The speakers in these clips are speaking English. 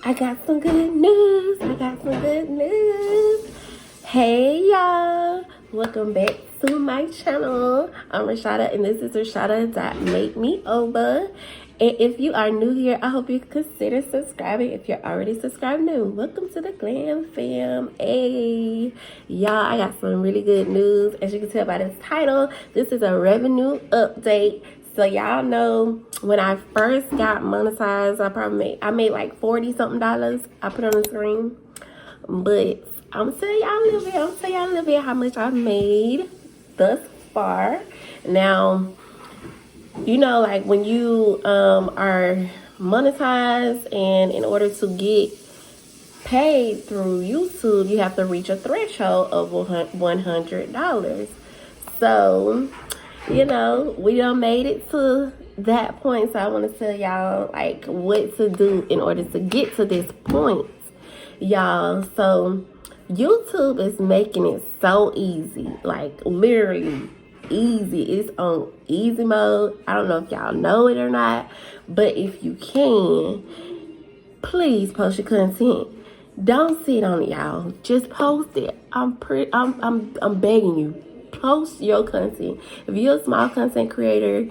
I got some good news. Hey y'all, welcome back to my channel. I'm Rashoda and this is rashoda.makemeovah. And if you are new here, I hope you consider subscribing. If you're already subscribed, new, welcome to the Glam Fam. Hey y'all, I got some really good news. As you can tell by this title, this is a revenue update. So y'all know when I first got monetized, I made like $40 something. I put on the screen, but I'm gonna tell y'all a little bit how much I've made thus far. Now, you know, like when you are monetized, and in order to get paid through YouTube, you have to reach a threshold of $100. So, you know, we done made it to that point. So I want to tell y'all like what to do in order to get to this point, y'all. So YouTube is making it so easy, like literally easy. It's on easy mode. I don't know if y'all know it or not, but if you can, please post your content. Don't sit on it, y'all. Just post it. I'm begging you. Post your content. If you're a small content creator,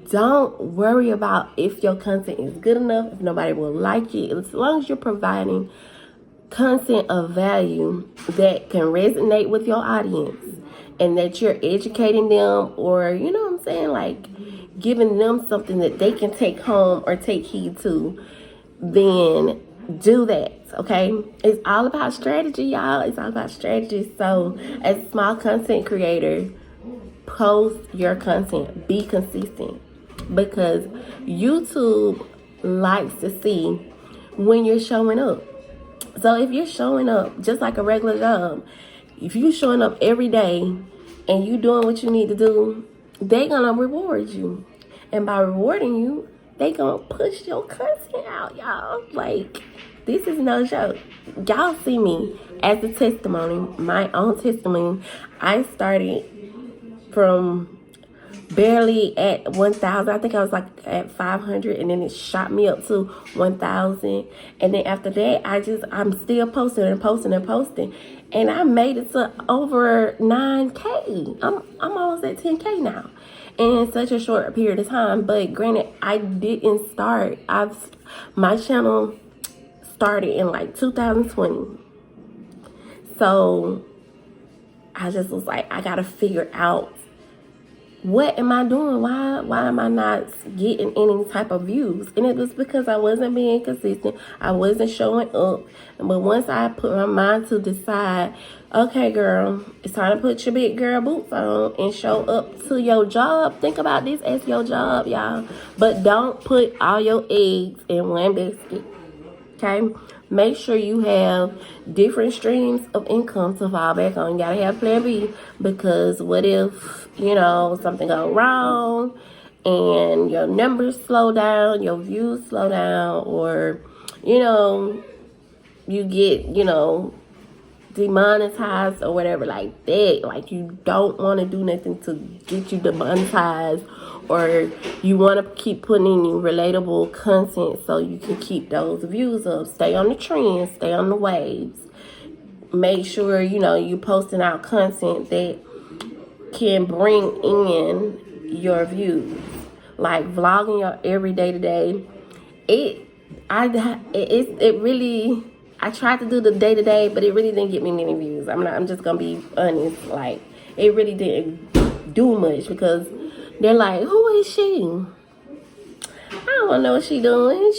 don't worry about if your content is good enough, if nobody will like it. As long as you're providing content of value that can resonate with your audience and that you're educating them, or you know what I'm saying, like giving them something that they can take home or take heed to, then do that. Okay, it's all about strategy, y'all. It's all about strategy. So as a small content creator, post your content, be consistent, because YouTube likes to see when you're showing up. So if you're showing up just like a regular job, if you're showing up every day and you doing what you need to do, they're gonna reward you. And by rewarding you, they gonna push your content out, y'all. Like, this is no joke. Y'all see me as a testimony, my own testimony. I started from barely at 1,000. I think I was like at 500, and then it shot me up to 1,000. And then after that, I'm still posting, and I made it to over 9K. I'm almost at 10K now in such a short period of time. But granted, I didn't start. My channel started in like 2020. So I just was like, I gotta figure out, what am I doing? Why am I not getting any type of views? And it was because I wasn't being consistent. I wasn't showing up. But once I put my mind to decide, okay, girl, it's time to put your big girl boots on and show up to your job. Think about this as your job, y'all. But don't put all your eggs in one basket. Okay? Make sure you have different streams of income to fall back on. You gotta have plan B, because what if, you know, something goes wrong and your numbers slow down, your views slow down, or, you know, you get, you know, demonetized or whatever like that. Like, you don't want to do nothing to get you demonetized, or you want to keep putting in relatable content so you can keep those views up. Stay on the trend, stay on the waves. Make sure, you know, you posting out content that can bring in your views, like vlogging your everyday today. I tried to do the day-to-day, but it really didn't get me many views. I'm just gonna be honest. Like, it really didn't do much, because they're like, who is she? I don't wanna know what she doing.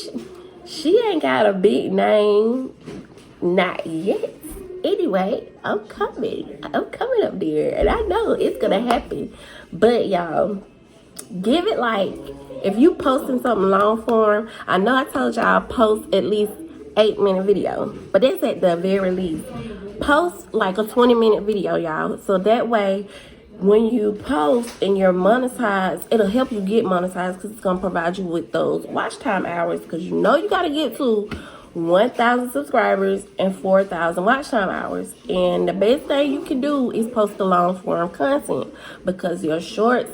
She ain't got a big name. Not yet. Anyway, I'm coming up there, and I know it's gonna happen. But y'all, give it, like, if you posting something long form, I know I told y'all post at least 8-minute video, but that's at the very least. Post like a 20-minute video, y'all, so that way when you post and you're monetized, it'll help you get monetized, because it's gonna provide you with those watch time hours, because you know you gotta get to 1,000 subscribers and 4,000 watch time hours. And the best thing you can do is post the long form content, because your shorts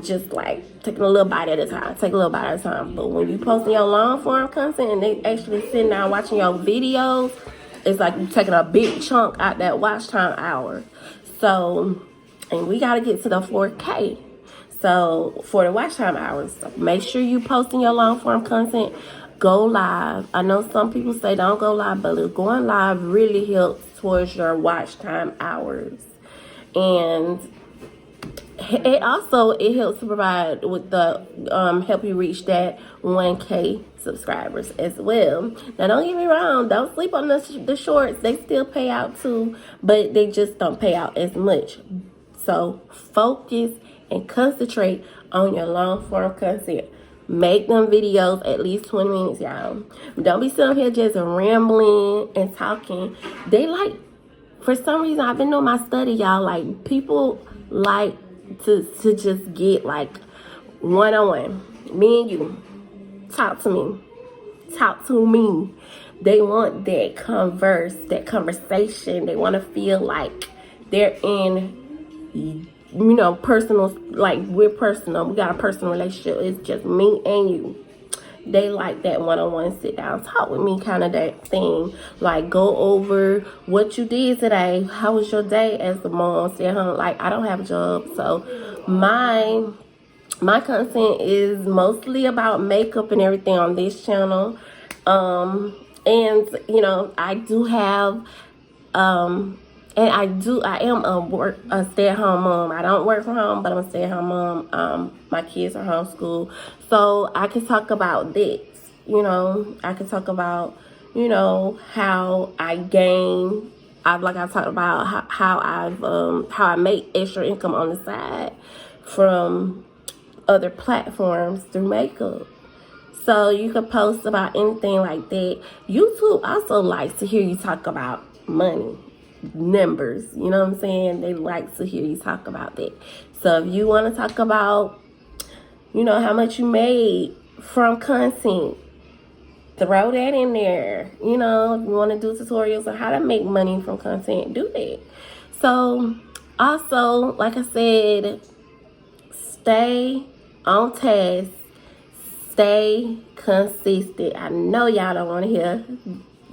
just like taking a little bite at a time. Take a little bite at a time. But when you posting your long form content and they actually sitting down watching your videos, it's like you taking a big chunk out that watch time hour. So, and we got to get to the 4K. So for the watch time hours, so make sure you posting your long form content. Go live. I know some people say don't go live, but going live really helps towards your watch time hours. And it helps to provide with the help you reach that 1K subscribers as well. Now don't get me wrong, don't sleep on the shorts. They still pay out too, but they just don't pay out as much. So focus and concentrate on your long form content. Make them videos at least 20 minutes, y'all. Don't be sitting here just rambling and talking. They like, for some reason, I've been doing my study, y'all. Like, people like to just get like one-on-one. Me and you. Talk to me. Talk to me. They want that conversation. They want to feel like they're in, personal, like we're personal. We got a personal relationship. It's just me and you. They like that one-on-one sit down talk with me kind of that thing. Like, go over what you did today. How was your day as a mom? Stay at home. Like, I don't have a job, so my content is mostly about makeup and everything on this channel. And I do have and I am a stay-at-home mom. I don't work from home, but I'm a stay-at-home mom. My kids are homeschooled. So I can talk about this, I can talk about, how I gain. I talked about how I make extra income on the side from other platforms through makeup. So you could post about anything like that. YouTube also likes to hear you talk about money, numbers, you know what I'm saying? They like to hear you talk about that. So if you want to talk about, how much you made from content, throw that in there. If you want to do tutorials on how to make money from content, do that. So also, like I said, stay on task, stay consistent. I know y'all don't want to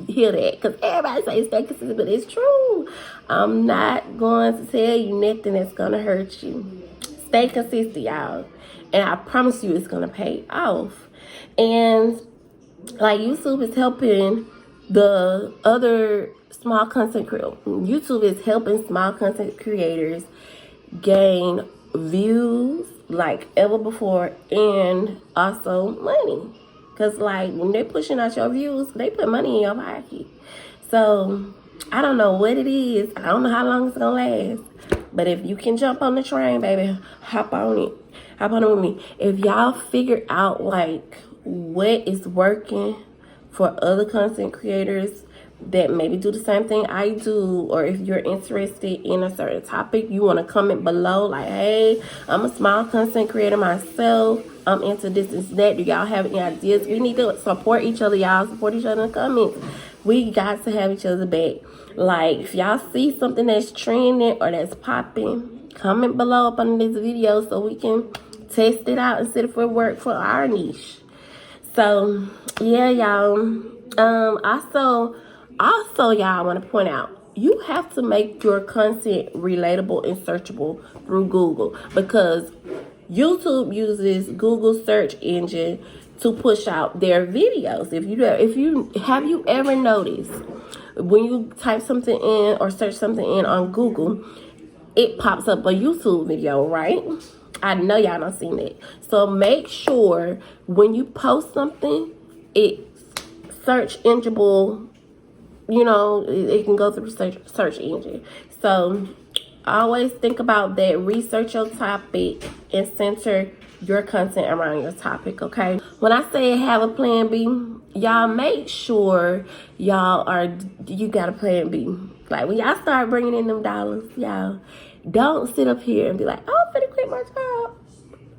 hear that, because everybody says stay consistent, but it's true. I'm not going to tell you nothing that's gonna hurt you. Stay consistent, y'all, and I promise you it's gonna pay off. And like, YouTube is helping the other small content creators. YouTube is helping small content creators gain views like ever before, and also money. Because, like, when they're pushing out your views, they put money in your pocket. So, I don't know what it is. I don't know how long it's going to last. But if you can jump on the train, baby, hop on it. Hop on it with me. If y'all figure out, like, what is working for other content creators that maybe do the same thing I do, or if you're interested in a certain topic, you want to comment below, like, hey, I'm a small content creator myself, I'm into this and that. Do y'all have any ideas? We need to support each other, y'all. Support each other in the comments. We got to have each other back. Like, if y'all see something that's trending or that's popping, comment below up under this video so we can test it out and see if it works for our niche. So yeah, y'all. Also, y'all, I want to point out, you have to make your content relatable and searchable through Google, because YouTube uses Google search engine to push out their videos. Have you ever noticed when you type something in or search something in on Google, it pops up a YouTube video, right? I know y'all not seen it. So make sure when you post something, it's search engineable. It can go through search engine. So always think about that. Research your topic and center your content around your topic, okay? When I say have a plan B, y'all make sure you got a plan B. Like, when y'all start bringing in them dollars, y'all, don't sit up here and be like, oh, I'm finna quit my job.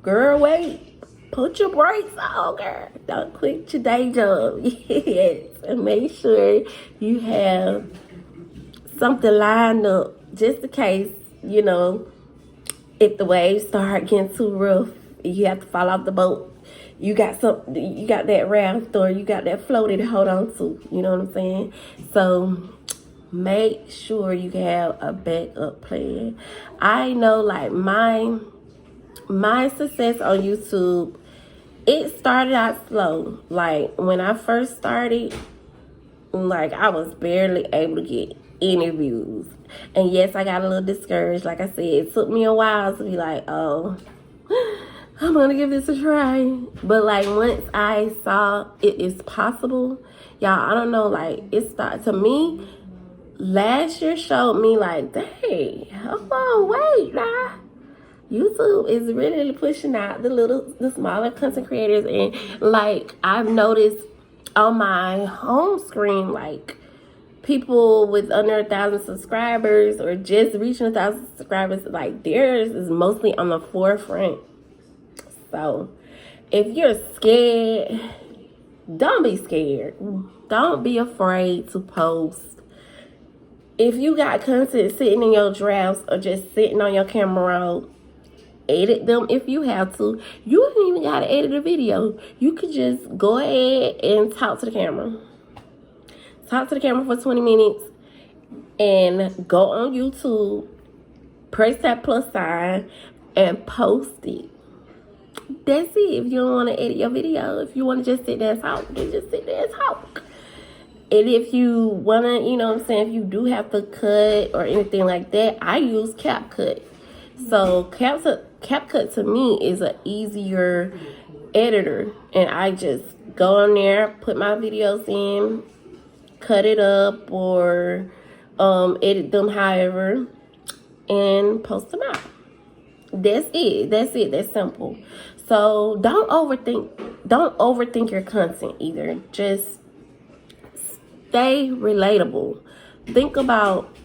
Girl, wait. Put your brakes on, girl. Don't quit your day job. Yes. And make sure you have something lined up just in case, if the waves start getting too rough you have to fall off the boat, you got that raft, or you got that floaty to hold on to. You know what I'm saying? So make sure you have a backup plan. I know, like, my success on YouTube, it started out slow. Like, when I first started, like, I was barely able to get any views. And yes, I got a little discouraged. Like I said, it took me a while to be like, oh, I'm gonna give this a try. But like, once I saw it is possible, y'all, I don't know, like, it started to me. Last year showed me like, dang, hold on, wait, nah. YouTube is really pushing out the smaller content creators. And like, I've noticed on my home screen, like, people with under 1,000 subscribers or just reaching 1,000 subscribers, like, theirs is mostly on the forefront. So if you're scared, don't be scared. Don't be afraid to post. If you got content sitting in your drafts or just sitting on your camera roll, edit them if you have to. You don't even gotta edit a video. You could just go ahead and talk to the camera. Talk to the camera for 20 minutes and go on YouTube, press that plus sign, and post it. That's it. If you don't want to edit your video, if you want to just sit there and talk, then just sit there and talk. And if you want to, you know what I'm saying, if you do have to cut or anything like that, I use CapCut. So CapCut to me is an easier editor. And I just go on there, put my videos in, cut it up, or edit them however, and post them out. That's it. That's simple. So don't overthink your content either. Just stay relatable. Think about,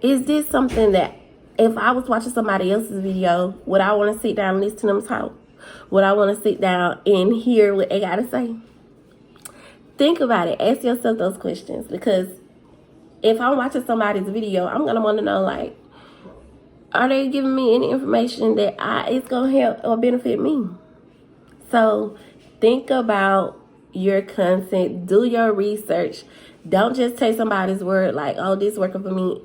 is this something that if I was watching somebody else's video, would I want to sit down and listen to them talk? Would I want to sit down and hear what they got to say? Think about it. Ask yourself those questions, because if I'm watching somebody's video, I'm going to want to know, like, are they giving me any information that it's going to help or benefit me? So think about your content. Do your research. Don't just take somebody's word like, oh, this working for me.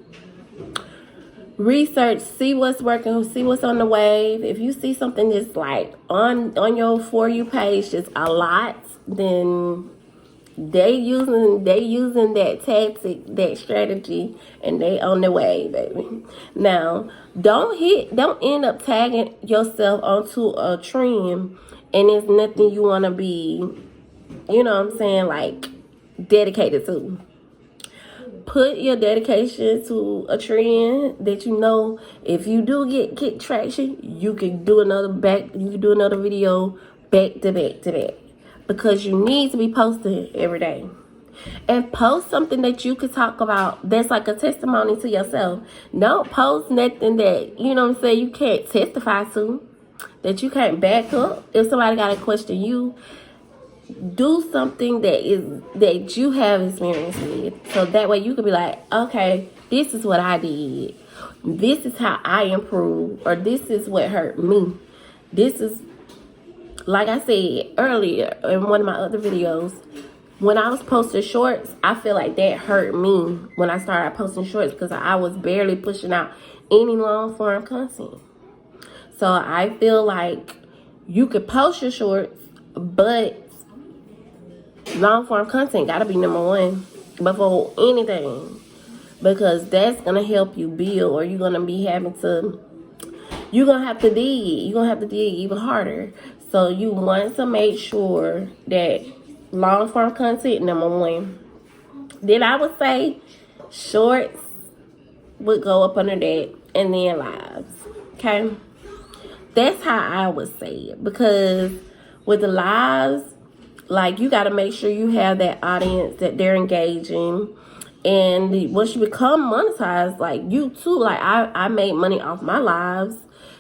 Research, see what's working, see what's on the wave. If you see something that's like on your For You page just a lot, then they using that tactic, that strategy, and they on the way, baby. Now, don't end up tagging yourself onto a trend and it's nothing you want to be, you know what I'm saying, like, dedicated to. Put your dedication to a trend that you know, if you do get traction, you can do another video back to back. Because you need to be posting every day. And post something that you could talk about that's like a testimony to yourself. Don't post nothing that, you know what I'm saying, you can't testify to, that you can't back up. If somebody got to question you, do something that you have experience with. So that way you could be like, okay, this is what I did. This is how I improved. Or this is what hurt me. This is, like I said earlier in one of my other videos, when I was posting shorts, I feel like that hurt me when I started posting shorts, because I was barely pushing out any long form content. So I feel like you could post your shorts, but long form content gotta be number one before anything, because that's gonna help you build, or you're gonna have to dig even harder. So you want to make sure that long form content, number one. Then I would say shorts would go up under that, and then lives. Okay, that's how I would say it, because with the lives, like, you got to make sure you have that audience that they're engaging. And once you become monetized, like you too, like I made money off my lives.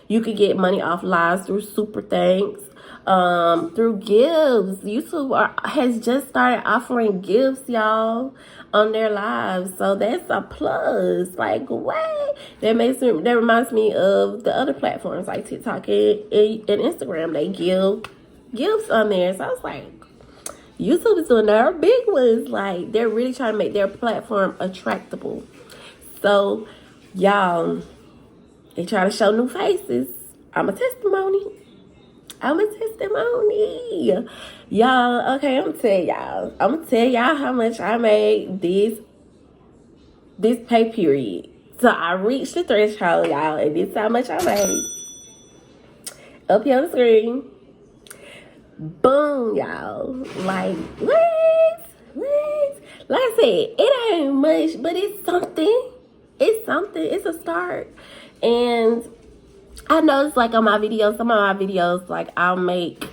You could get money off lives through super thanks. through gifts. YouTube has just started offering gifts, y'all, on their lives. So that's a plus. Like, what? That reminds me of the other platforms like TikTok and Instagram. They give gifts on there. So I was like, YouTube is doing their big ones. Like, they're really trying to make their platform attractable. So, y'all, they try to show new faces. I'm a testimony. Y'all, okay, I'm gonna tell y'all how much I made this pay period. So I reached the threshold, y'all, and this is how much I made. Up here on the screen. Boom, y'all. Like, what? Like I said, it ain't much, but it's something. It's a start. And I noticed, like, on my videos, some of my videos, like, I'll make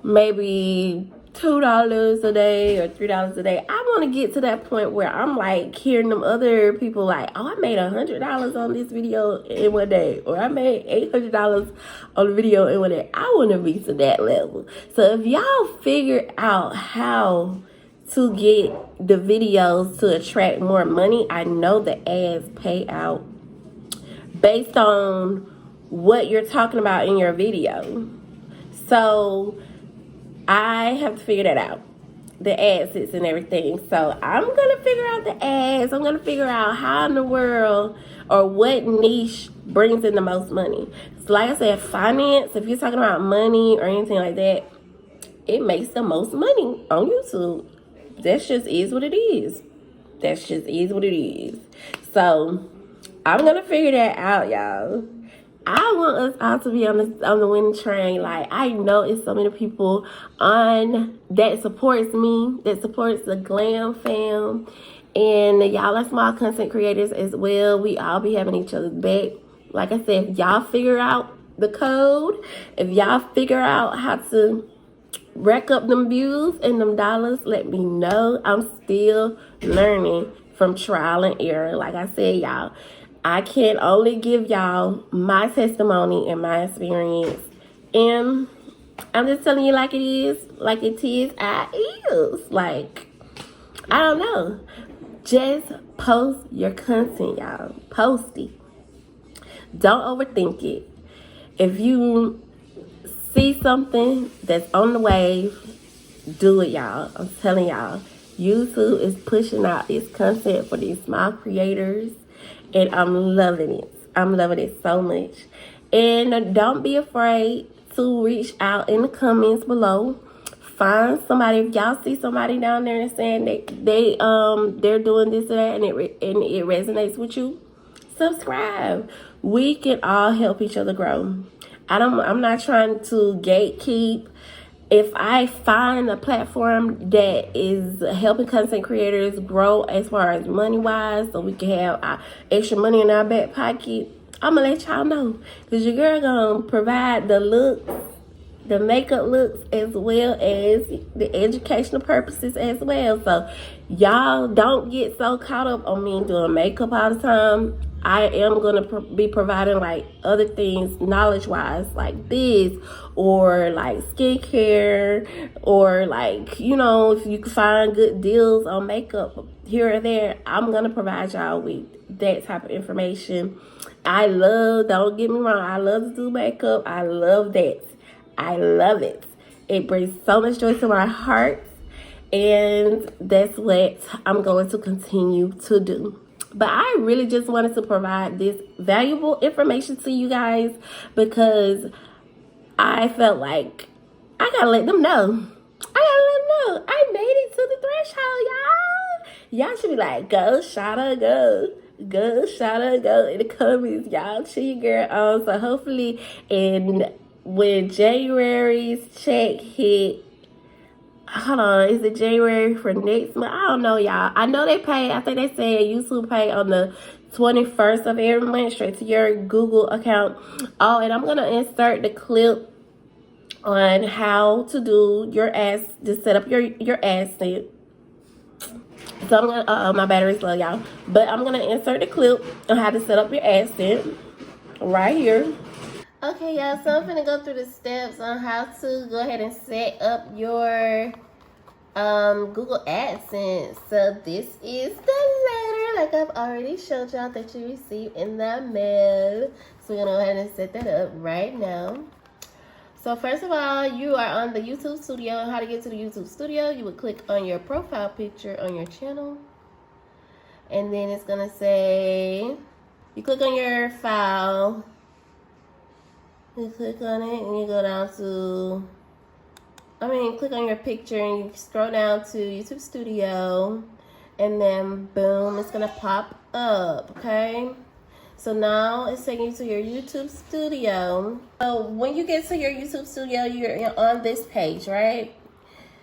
maybe $2 a day or $3 a day. I want to get to that point where I'm like hearing them other people like, oh, I made $100 on this video in one day, or I made $800 on the video in one day. I want to be to that level. So if y'all figure out how to get the videos to attract more money, I know the ads pay out based on what you're talking about in your video. So I have to figure that out, the AdSense and everything. So I'm going to figure out the ads. I'm going to figure out how in the world or what niche brings in the most money. So like I said, finance, if you're talking about money or anything like that, it makes the most money on YouTube. That just is what it is. So I'm going to figure that out, y'all. I want us all to be on the winning train. Like, I know it's so many people on that supports me, that supports the Glam Fam, and y'all are small content creators as well. We all be having each other's back. Like I said, if y'all figure out the code, if y'all figure out how to rack up them views and them dollars, let me know. I'm still learning from trial and error. Like I said, y'all, I can only give y'all my testimony and my experience. And I'm just telling you like it is. Like, I don't know. Just post your content, y'all. Post it. Don't overthink it. If you see something that's on the wave, do it, y'all. I'm telling y'all. YouTube is pushing out this content for these small creators. And I'm loving it. I'm loving it so much. And don't be afraid to reach out in the comments below. Find somebody. If y'all see somebody down there and saying they're doing this or that, and it resonates with you, subscribe. We can all help each other grow. I'm not trying to gatekeep. If I find a platform that is helping content creators grow as far as money-wise, so we can have extra money in our back pocket, I'm going to let y'all know. Because your girl going to provide the looks, the makeup looks, as well as the educational purposes as well. So y'all don't get so caught up on me doing makeup all the time. I am going to be providing like other things knowledge-wise, like this, or like skincare, or like, you know, if you can find good deals on makeup here or there, I'm going to provide y'all with that type of information. Don't get me wrong, I love to do makeup. I love that. I love it. It brings so much joy to my heart, and that's what I'm going to continue to do. But I really just wanted to provide this valuable information to you guys because I felt like I gotta let them know. I made it to the threshold, y'all. Y'all should be like, go, Shada, go. Go, Shada, go in the comments. Y'all cheer your girl on. So hopefully, when January's check hit, hold on, is it January for next month? I don't know, y'all. I know they pay, I think they said YouTube pay on the 21st of every month straight to your Google account. Oh, and I'm going to insert the clip on how to do your ads, to set up your AdSense. So I'm going to, my battery's low, y'all. But I'm going to insert the clip on how to set up your AdSense right here. Okay, y'all, so I'm gonna go through the steps on how to go ahead and set up your Google AdSense. So this is the letter, like I've already showed y'all, that you received in the mail. So we're gonna go ahead and set that up right now. So first of all, you are on the YouTube studio. How to get to the YouTube studio, you would click on your profile picture on your channel, and then it's gonna say, you click on your file, you click on it, and you go down to, click on your picture, and you scroll down to YouTube Studio, and then boom, it's gonna pop up, okay? So now it's taking you to your YouTube Studio. So when you get to your YouTube Studio, you're on this page, right?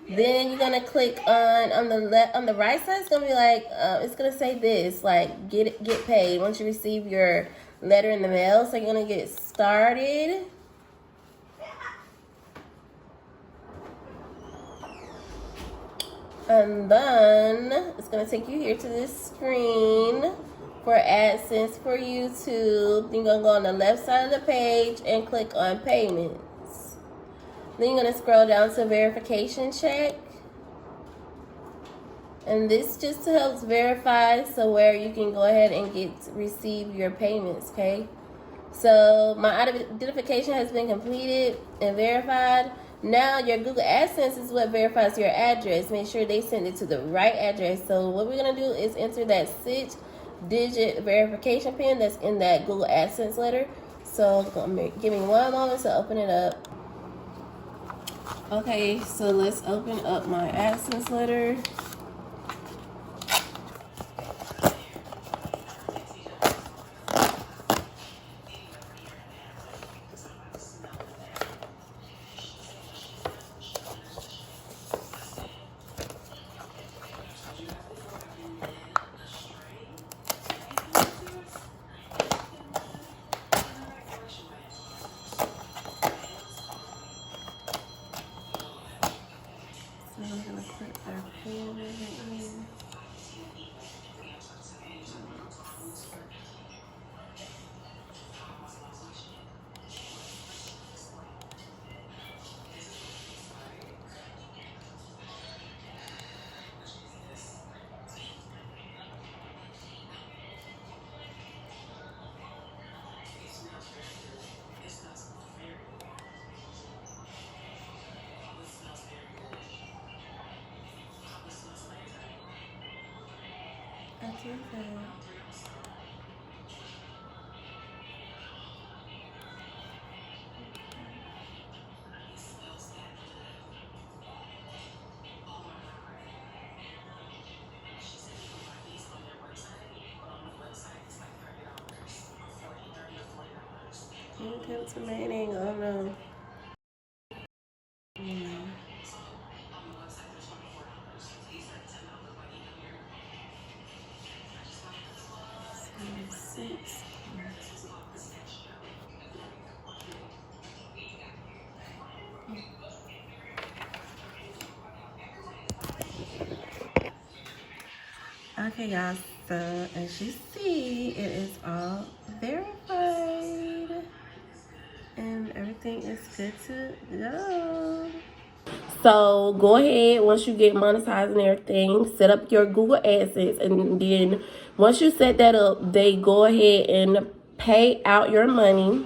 Then you're gonna click on the right side. It's gonna be like it's gonna say this, like get paid once you receive your letter in the mail. So you're gonna get started. And then it's going to take you here to this screen for AdSense for YouTube. Then you're going to go on the left side of the page and click on payments. Then you're going to scroll down to verification check. And this just helps verify, so where you can go ahead and receive your payments, okay? So my identification has been completed and verified. Now your Google AdSense is what verifies your address. Make sure they send it to the right address. So what we're gonna do is enter that 6-digit verification pin that's in that Google AdSense letter. So give me one moment to open it up. Okay, so let's open up my AdSense letter. So I'm gonna put our pin in. I do that. Incontimating, oh no. Okay, y'all, so as you see, it is all verified and everything is good to go. So go ahead, once you get monetized and everything, set up your Google AdSense, and then once you set that up, they go ahead and pay out your money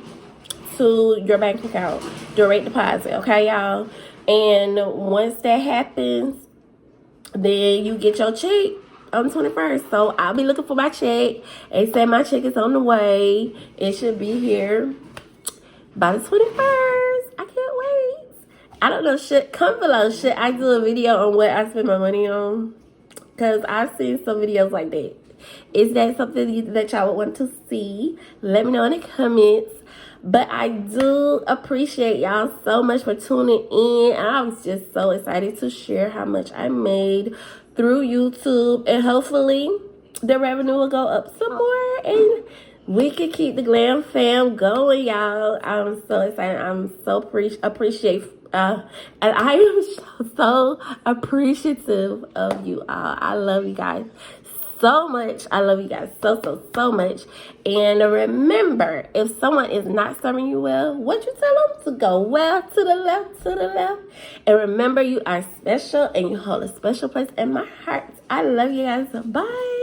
to your bank account, direct deposit, okay, y'all? And once that happens, then you get your check on the 21st. So I'll be looking for my check. They say my check is on the way. It should be here by the 21st. I can't wait. I don't know, come below, should I do a video on what I spend my money on? Because I've seen some videos like that. Is that something that y'all would want to see? Let me know in the comments. But I do appreciate y'all so much for tuning in. I was just so excited to share how much I made through YouTube. And hopefully the revenue will go up some more and we can keep the Glam Fam going, y'all. I'm so excited. I'm so and I am so appreciative of you all. I love you guys so much. I love you guys so much. And remember, if someone is not serving you well, what you tell them? To go well, to the left. And remember, you are special and you hold a special place in my heart. I love you guys. Bye.